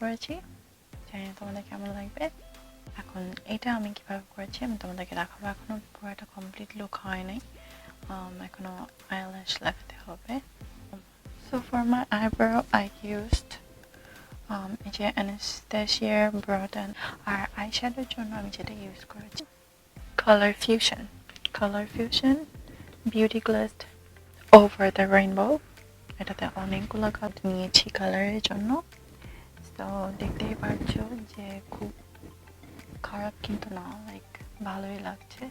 করেছি, জানি না তোমাদের কেমন লাগবে। এখন এটা আমি কিভাবে করেছি আমি তোমাদেরকে দেখাবো। এখনো পুরোটা কমপ্লিট লুক হয় নাই, এখনো আইল্যাশ লাগাতে হবে। So for my eyebrow I used এই যে Anastasia brow আর আইশ্যাডোর জন্য আমি যেটা ইউজ করেছি colour fusion beauty glazed over the rainbow. এটাতে অনেকগুলো কালার নিয়েছি কালারের জন্য। তো দেখতেই পাচ্ছ যে খুব খারাপ কিন্তু না, লাইক ভালোই লাগছে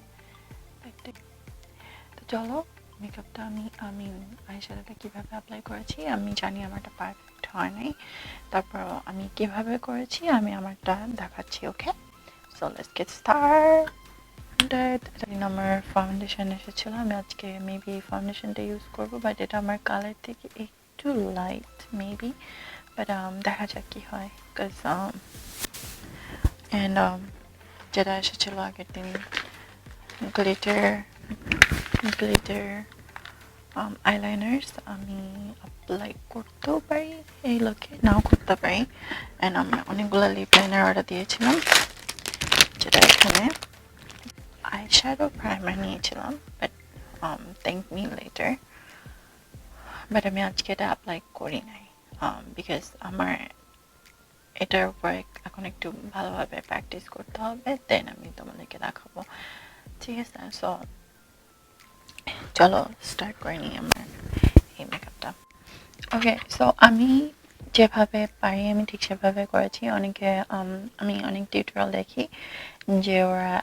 দেখতে। তো চলো মেকআপটা আমি আইশ্যাডোটা কীভাবে অ্যাপ্লাই করেছি, আমি জানি আমারটা পারফেক্ট হয় নাই, তারপর আমি কিভাবে করেছি আমি আমারটা দেখাচ্ছি। ওকে, সো লেটস গেট স্টার্টেড। আমার ফাউন্ডেশন এসেছিলো, আমি আজকে মেবি এই ফাউন্ডেশনটা ইউজ করবো, বাট এটা আমার কালার থেকে একটু লাইট মেবি, বাট দেখা যাক কী হয়। বিকজ অ্যান্ড যেটা এসেছিলো আগের দিন গ্লিটার আইলাইনার্স আমি অ্যাপ্লাই করতেও পারি, এই লোকে নাও করতে পারি। অ্যান্ড আমি অনেকগুলো লিপ লাইনার অর্ডার দিয়েছিলাম, যেটা এখানে আইশ্যাডো প্রাইমার নিয়েছিলাম, but thank me letter. But আমি আজকে এটা অ্যাপ্লাই করি নাই, বিকজ আমার এটার উপর এখন একটু ভালোভাবে প্র্যাকটিস করতে হবে, দেন আমি তোমাদেরকে দেখাবো, ঠিক আছে? সো চলো স্টার্ট করে নিই আমার এই মেকআপটা। ওকে, সো আমি যেভাবে পারি আমি ঠিক সেভাবে করেছি। আমি অনেক টিউটোরিয়াল দেখি যে ওরা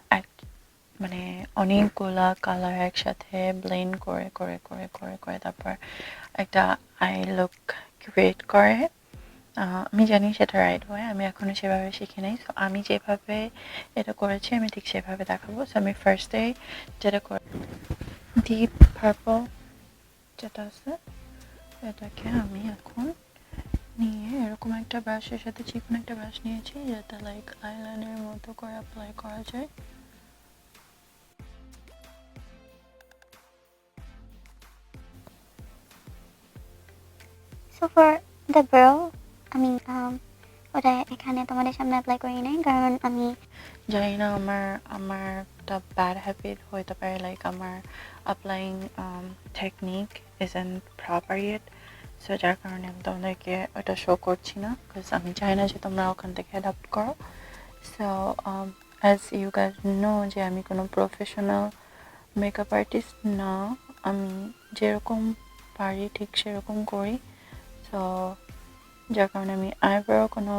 মানে অনেকগুলা কালার একসাথে ব্লেন্ড করে করে করে করে করে তারপর একটা আই লুক ক্রিয়েট করে। আমি জানি সেটা রাইট হয়, আমি এখনও সেভাবে শিখি নাই। সো আমি যেভাবে এটা করেছি আমি ঠিক সেভাবে দেখাবো। সো আমি ফার্স্টে যেটা করে ডিপ পার্পল যেটা আছে এটাকে আমি এখন নিয়ে এরকম একটা ব্রাশের সাথে চিকন একটা ব্রাশ নিয়েছি, যাতে লাইক আইলাইনারের মতো করে অ্যাপ্লাই করা যায়। So for the brow, আমি ওটা এখানে তোমাদের সামনে অ্যাপ্লাই করি নাই, কারণ আমি জানি না আমার একটা ব্যাড হ্যাবিট হইতে পারে, লাইক আমার applying technique isn't proper yet. So যার কারণে আমি তোমাদেরকে ওটা শো করছি না, বিকজ আমি চাই না যে তোমরা ওখান থেকে অ্যাডাপ্ট করো। So as you guys know যে আমি কোনো প্রফেশনাল মেকআপ আর্টিস্ট না, আমি যেরকম পারি ঠিক সেরকম করি। সো যার কারণে আমি আইব্রো কোনো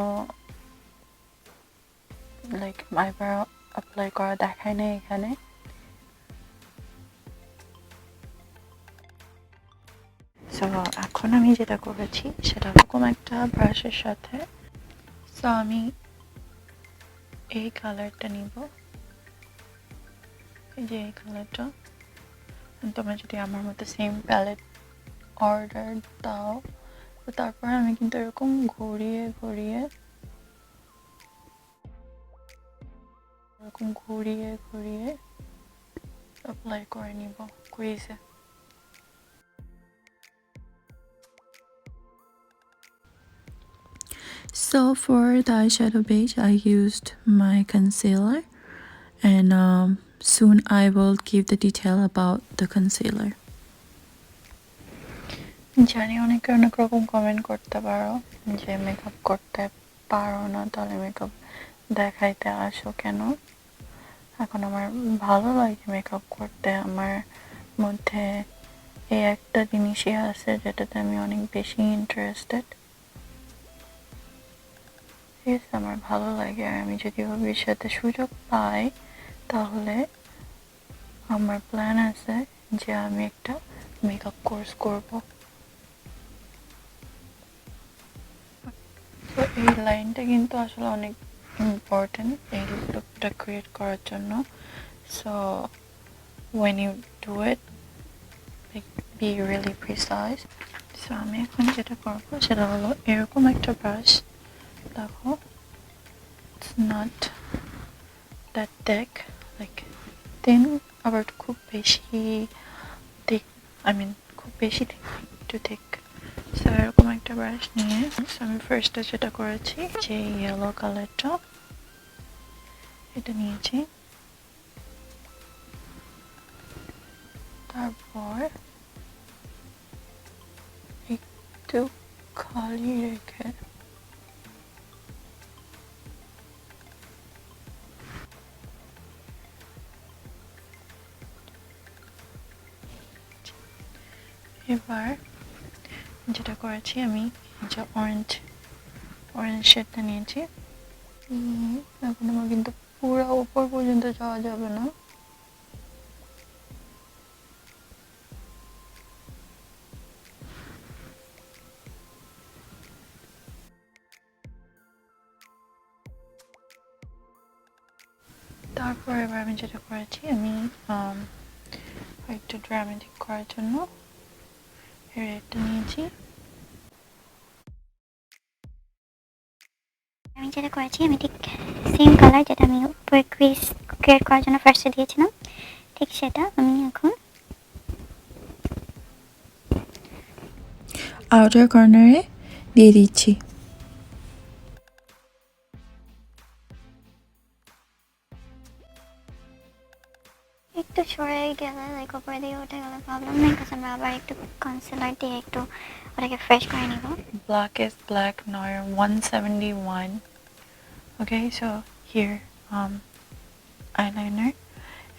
লাইক আইব্রো অ্যাপ্লাই করা দেখায় না এখানে। সো এখন আমি যেটা করেছি সেটা এরকম একটা ব্রাশের সাথে, সো আমি এই কালারটা নিব, এই যে এই কালারটা। তোমরা যদি আমার মতো সেম প্যালেট অর্ডার দাও, তো তারপর আমি কিন্তু এরকম ঘুরিয়ে ঘুরিয়ে অ্যাপ্লাই করে নিব ক্রিজে। So for the eyeshadow beige I used my concealer, and soon I will give the detail about the concealer. জানি অনেকে অনেক রকম কমেন্ট করতে পারো যে মেকআপ করতে পারো না, তাহলে মেকআপ দেখাইতে আসো কেন। এখন আমার ভালো লাগে মেকআপ করতে, আমার মধ্যে এই একটা জিনিসই আছে যেটাতে আমি অনেক বেশি ইন্টারেস্টেড। ঠিক আছে, আমার ভালো লাগে, আর আমি যদি ভবিষ্যতে সুযোগ পাই তাহলে আমার প্ল্যান আছে যে আমি একটা মেকআপ কোর্স করব। তো এই লাইনটা কিন্তু আসলে অনেক ইম্পর্টেন্ট এই লুকটা ক্রিয়েট করার জন্য। So when you do it, like, be really precise. So আমি এখন যেটা করবো সেটা হলো এরকম একটা ব্রাশ, দেখো it's not that thick, like thin, আবার খুব বেশি thick, I mean খুব বেশি thick, একটু thick, সো এরকম একটা ব্রাশ নিয়ে আমি ফার্স্টে যেটা করেছি যে ইয়েলো কালারটা এটা নিয়েছি, তারপর একটু খালি রেখে এবার যেটা করেছি আমি যে অরেঞ্জ শেডটা নিয়েছি। এখন আমার কিন্তু পুরো উপর পর্যন্ত যাওয়া যাবে না, তারপর এবার আমি যেটা করেছি আমি একটু ড্রামাটিক করার জন্য রেডটা নিয়েছি। আমি যেটা করেছি আমি ঠিক সেম কালার যেটা আমি উপরে ক্রিয়েট করার জন্য ফার্স্টে দিয়েছিলাম, ঠিক সেটা আমি এখন আউটার কর্নারে দিয়ে দিচ্ছি। একটু সরে গেলে লাইক উপরে দিয়ে উঠে গেলে প্রবলেম নেই, কারণ আমরা আবার একটু কনসিলার দিয়ে একটু ওটাকে ফ্রেশ করে নিব। Blackest Black Noir 171. Okay, so here eyeliner.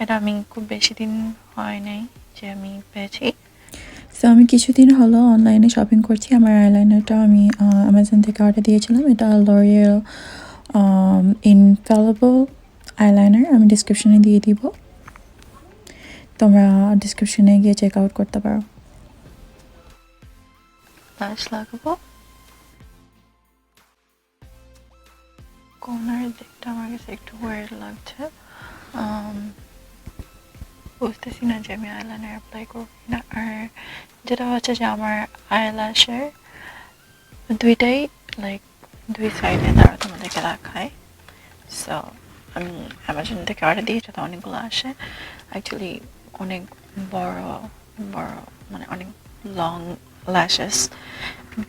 এটা আমি খুব বেশি দিন হয় নাই যে আমি পেয়েছি, সো আমি কিছুদিন হলো অনলাইনে শপিং করছি। আমার আইলাইনারটা আমি অ্যামাজন থেকে অর্ডার দিয়েছিলাম। এটা লরিয়েল ইনফ্যালিবল আইলাইনার, আমি ডিসক্রিপশনে দিয়ে দিব, তোমরা ডিসক্রিপশনে গিয়ে চেক আউট করতে পারো। ব্লাশ লাগাবো, কর্নারের দিকটা আমার কাছে একটু ওয়ার্ড লাগছে, বুঝতেছি না যে আমি আইলাইনার অ্যাপ্লাই করবো না। আর যেটা হচ্ছে যে আমার আইল্যাশের দুইটাই লাইক দুই সাইডে তারা তোমাদেরকে দেখায়। সো আমি অ্যামাজন থেকে অর্ডার দিই, এটাতে অনেকগুলো আসে, অ্যাকচুয়ালি অনেক বড় বড় মানে অনেক লং ল্যাশেস,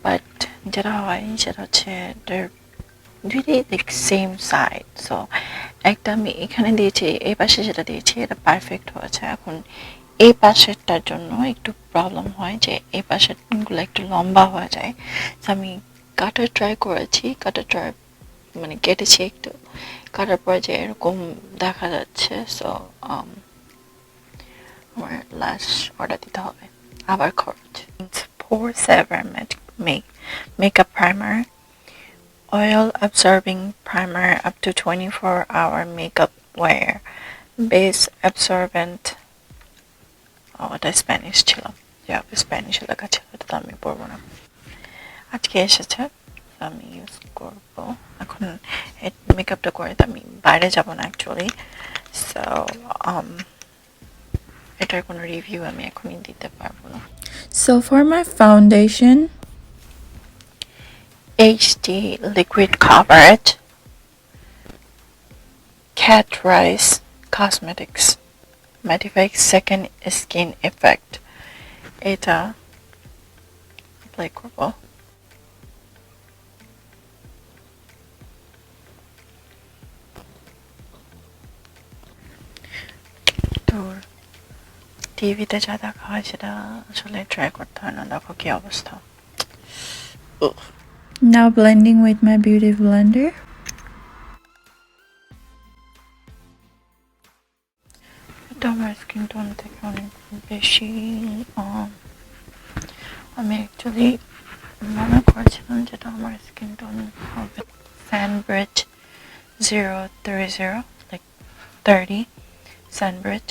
বাট যেটা হয় সেটা হচ্ছে দুইটাই লাইক সেম সাইড। সো একটা আমি এখানে দিয়েছি, এই পাশে যেটা দিয়েছি এটা পারফেক্ট হয়েছে। এখন এই পাশেরটার জন্য একটু প্রবলেম হয় যে এই পাশেরগুলো একটু লম্বা হয়ে যায়। আমি কাটার ট্রাই করেছি, মানে কেটেছি একটু, কাটার পরে যে এরকম দেখা যাচ্ছে। সো আমার ল্যাশ অর্ডার দিতে হবে, আবার খরচ। Poresaver makeup primer, oil absorbing primer up to 24-hour makeup wear, base absorbent, এটা স্প্যানিশ ছিল, যে স্প্যানিশে লেখা ছিল, এটা তো আমি পড়বো না, আজকে এসেছে আমি ইউজ করব। এখন মেকআপটা করে তো আমি বাইরে যাব না অ্যাকচুয়ালি, সো এটার কোনো রিভিউ আমি এখনই দিতে পারবো না। So for my foundation, HD liquid coverage, Catrice Cosmetics Mattifying Second Skin Effect, এটা অ্যাপ্লাই করবো। তোর টিভিতে যা দেখা হয় সেটা আসলে ট্রাই করতে হয় না, দেখো কি অবস্থা। Now blending with my beauty blender. এটা আমার স্কিন টোন থেকে অনেক বেশি, আমি অ্যাকচুয়ালি মনে করেছিলাম যেটা আমার স্কিন টোন হবে। Sandbridge 030, like 30 Sandbridge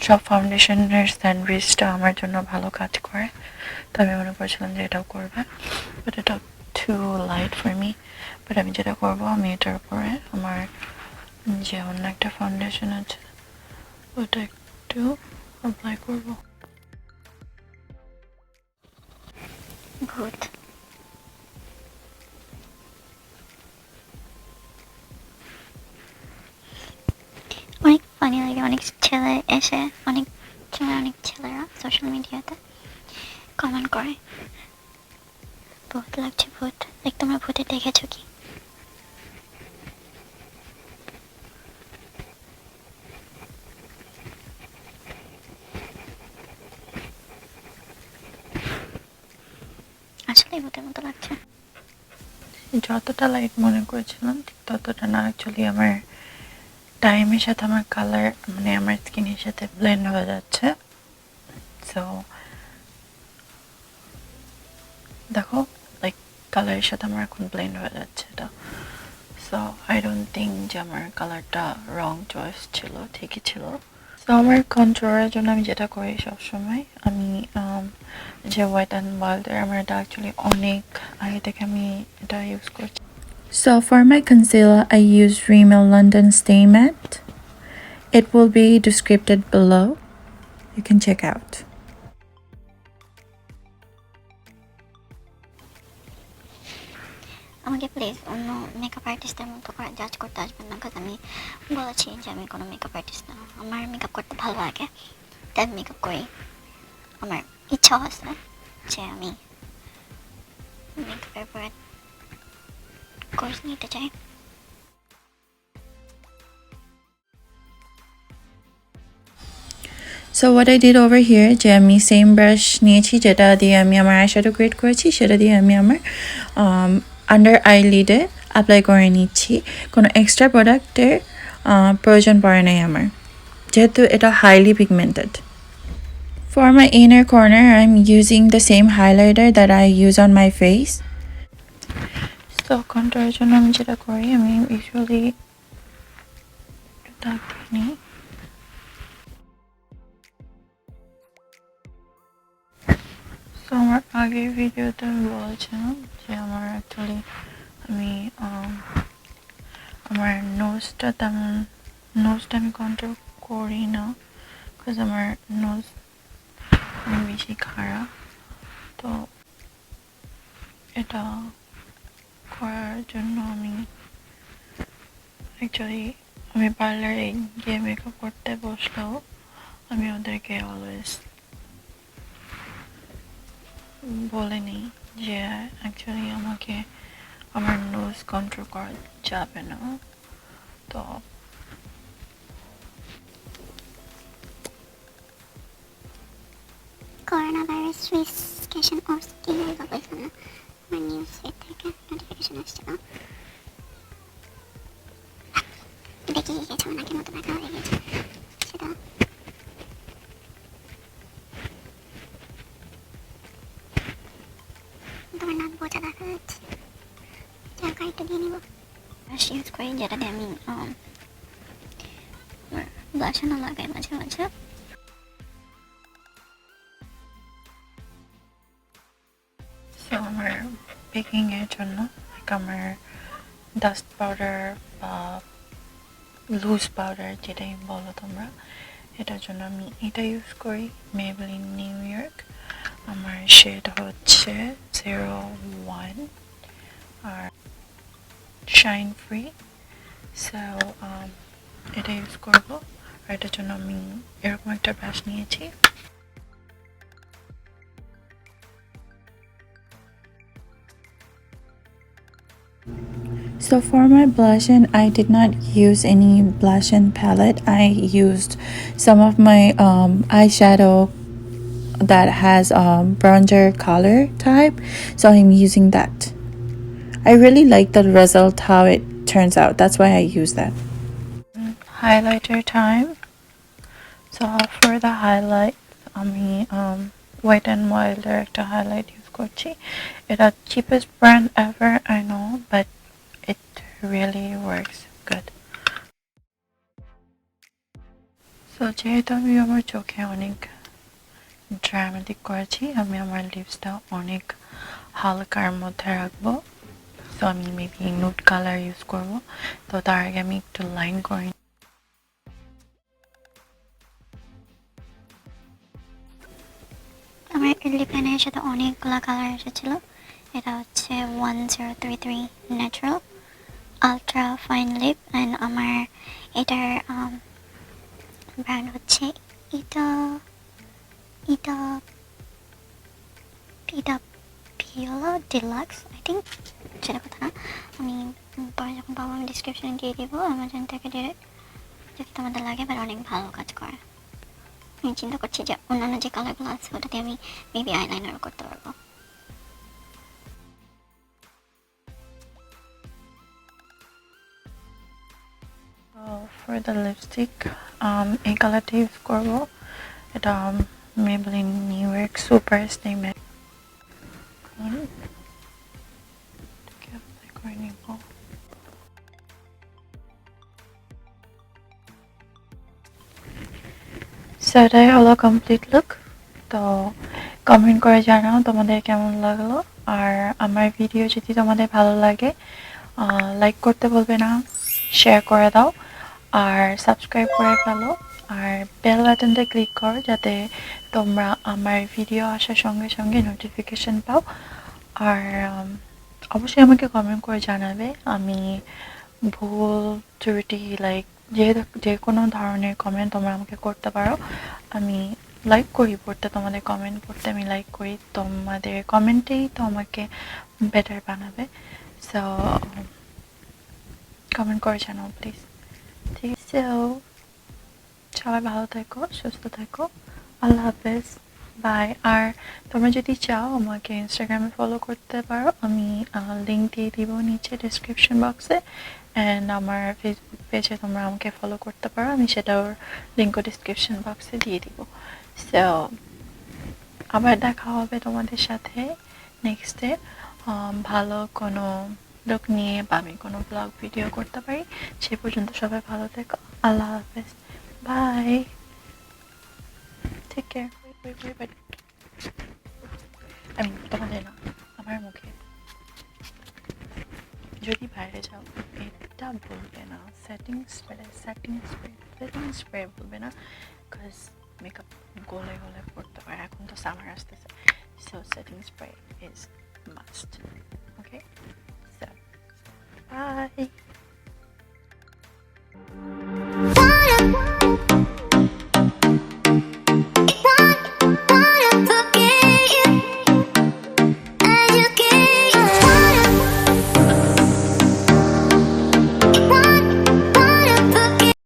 সব ফাউন্ডেশনের স্যান্ডউইচটা আমার জন্য ভালো কাজ করে, তো আমি মনে করেছিলাম যে এটাও করবে, বাট এটা too light for me. But আমি যেটা করবো, আমি এটার উপরে আমার যে অন্য একটা ফাউন্ডেশন আছে ওটা একটু অ্যাপ্লাই করবো। গুড। অনেক ফানি লাগে, অনেক ছেলে এসে অনেক ছেলেরা সোশ্যাল মিডিয়াতে কমেন্ট করে ভূত লাগছে ভূত। লাইক তোমরা ভূতে দেখেছো কি? আসলে ভূতের মতো লাগছে। যতটা লাইট মনে করেছিলাম ঠিক ততটা না, অ্যাকচুয়ালি আমার টাইমের সাথে আমার কালার মানে আমার স্কিনের সাথে ব্লেন্ড হয়ে যাচ্ছে। সো দেখো লাইক কালারের সাথে আমার এখন ব্লেন্ড হয়ে যাচ্ছে এটা। সো আই ডোন্ট থিঙ্ক যে আমার কালারটা রং চয়েস ছিল, ঠিকই ছিল। সো আমার কন্ট্রোলের জন্য আমি যেটা করি সবসময়, আমি যে হোয়াইট অ্যান্ড ওয়াইল্ডের আমার এটা অ্যাকচুয়ালি অনেক আগে থেকে আমি এটা ইউজ করছি। So for my concealer, I use Rimmel London Stay Matte. It will be described below. You can check out. আমাকে প্লিজ অন্য মেকআপ আর্টিস্টের মতো করে জাজ করতে আসবেন না, কারণ আমি বলেছি যে আমি কোনো মেকআপ আর্টিস্ট না। আমার মেকআপ করতে ভালো লাগে, তাই মেকআপ করি। আমার ইচ্ছাও আছে যে আমি মেকআপের পরে কোর্স নিতে চাই। So what I did over here, যে আমি সেম ব্রাশ নিয়েছি যেটা দিয়ে আমি আমার আইশ্যাডো ক্রিয়েট করেছি, সেটা দিয়ে আমি আমার আন্ডার আইলিডে অ্যাপ্লাই করে নিচ্ছি। কোনো এক্সট্রা প্রোডাক্টের প্রয়োজন পড়ে নাই আমার, যেহেতু এটা highly pigmented. For my inner corner, I'm using the same highlighter that I use on my face. So কন্ট্রোলের জন্য আমি যেটা করি, আমি ইউজুয়ালি দাগ দিয়ে নিই। তো আমার আগের ভিডিওতে আমি বলেছিলাম যে আমার অ্যাকচুয়ালি আমি আমার নোজটা আমি কন্ট্রোল করি না, বিকজ আমার নোজ অনেক বেশি খারাপ। তো এটা করার জন্য আমি অ্যাকচুয়ালি আমি পার্লারে গিয়ে মেকআপ করতে বসলেও আমি ওদেরকে অলওয়েজ বলে নিই যে অ্যাকচুয়ালি আমাকে আমার নোজ কন্ট্রোল করা যাবে না। তো করোনা ভাইরাস রিস্কেশন অফ স্কিন বলছিল না, আমার নিউজ ফিড থেকে নোটিফিকেশন আসছিল। দেখি গেছো নাকি মতো ব্যথা হয়ে গেছে সেটা। তোমার নাক বোঝা দেখা যাচ্ছে, জায়গা একটু দিয়ে নিব। ব্রাশ ইউজ করি যেটা দিয়ে আমি ব্লাশানো লাগাই মাঝে মাঝে। সো আমার বেকিংয়ের জন্য আমার ডাস্ট পাউডার বা লুজ পাউডার যেটাই বলো তোমরা, এটার জন্য আমি এটা ইউজ করি, মেবলিন নিউ ইয়র্ক। আমার শেড হচ্ছে 01 আর শাইন ফ্রি। সো এটা ইউজ করবো। আর এটার জন্য আমি এরকম একটা ব্রাশ নিয়েছি। So for my blush and I did not use any blush and palette. I used some of my eyeshadow that has bronzer color type, so I'm using that. I really like the result, how it turns out. That's why I use that. Highlighter time. So for the highlight, আমি Wet n Wilder একটা highlight use করছি। এটা cheapest brand ever, I know, but it really works good. So যেহেতু আমি আমার চোখে অনেক dramatic করেছি, আমি আমার লিপসটা অনেক হালকার মধ্যে রাখবো। তো আমি মেবি নুড কালার ইউজ করবো। তো তার আগে আমি একটু লাইন করে আমার লিপ লাইনারের সাথে অনেকগুলো কালার এসেছিলো। এটা হচ্ছে 1033 natural ultra fine lip, and আমার এটার ব্র্যান্ড হচ্ছে ইটা এটা পিওলা ডিলাক্স আই থিঙ্ক, সেটা কথা না। আমি পরে যখন পাবো আমি ডিসক্রিপশনে দিয়ে দিব অ্যামাজন থেকে ডিরেক্ট, যদি তোমাদের লাগে। বাট অনেক ভালো কাজ করে। আমি চিন্তা করছি যে অন্যান্য যে কালারগুলো আছে ওটাতে আমি মেবি আইলাইনারও করতে পারবো। ফর দ্য লিপস্টিক এই কালারটা ইউজ করবো। এটা Maybelline new York super stay mat. করে নিব। সো এটাই হলো কমপ্লিট লুক। তো কমেন্ট করে জানাও তোমাদের কেমন লাগলো। আর আমার ভিডিও যদি তোমাদের ভালো লাগে লাইক করতে বলবে না, শেয়ার করে দাও আর সাবস্ক্রাইব করে ফেলো। আর বেল বাটনটা ক্লিক করো যাতে তোমরা আমার ভিডিও আসার সঙ্গে সঙ্গে নোটিফিকেশন পাও। আর অবশ্যই আমাকে কমেন্ট করে জানাবে। আমি ভুল ত্রুটি লাইক যে কোনো ধরনের কমেন্ট তোমরা আমাকে করতে পারো। আমি লাইক করি পড়তে, তোমাদের কমেন্ট পড়তে আমি লাইক করি। তোমাদের কমেন্টেই তো আমাকে বেটার বানাবে। সো কমেন্ট করে জানাও প্লিজ। ঠিক আছে, সবাই ভালো থেকো, সুস্থ থেকো, আল্লাহ হাফেজ, বাই। আর তোমরা যদি চাও আমাকে ইনস্টাগ্রামে ফলো করতে পারো, আমি লিঙ্ক দিয়ে দিব নিচে ডিসক্রিপশন বক্সে। অ্যান্ড আমার ফেসবুক পেজে তোমরা আমাকে ফলো করতে পারো, আমি সেটাও লিঙ্কও ডিসক্রিপশন বক্সে দিয়ে দিব। সো আবার দেখা হবে তোমাদের সাথে নেক্সটে ভালো কোনো লুক নিয়ে বা আমি কোনো ব্লগ ভিডিও করতে পারি। সে পর্যন্ত সবাই ভালো থেকো, আল্লাহ হাফেজ, বাই, টেক কেয়ার। আমি তোমাদের না, আমার মুখে যদি বাইরে যাও এটা বলবে না, সেটিং স্প্রে বলবে না, বিকজ মেকআপ গলে গলে পড়তে পারে। এখন তো সামার আসতেছে, so setting spray is must. Okay, so by.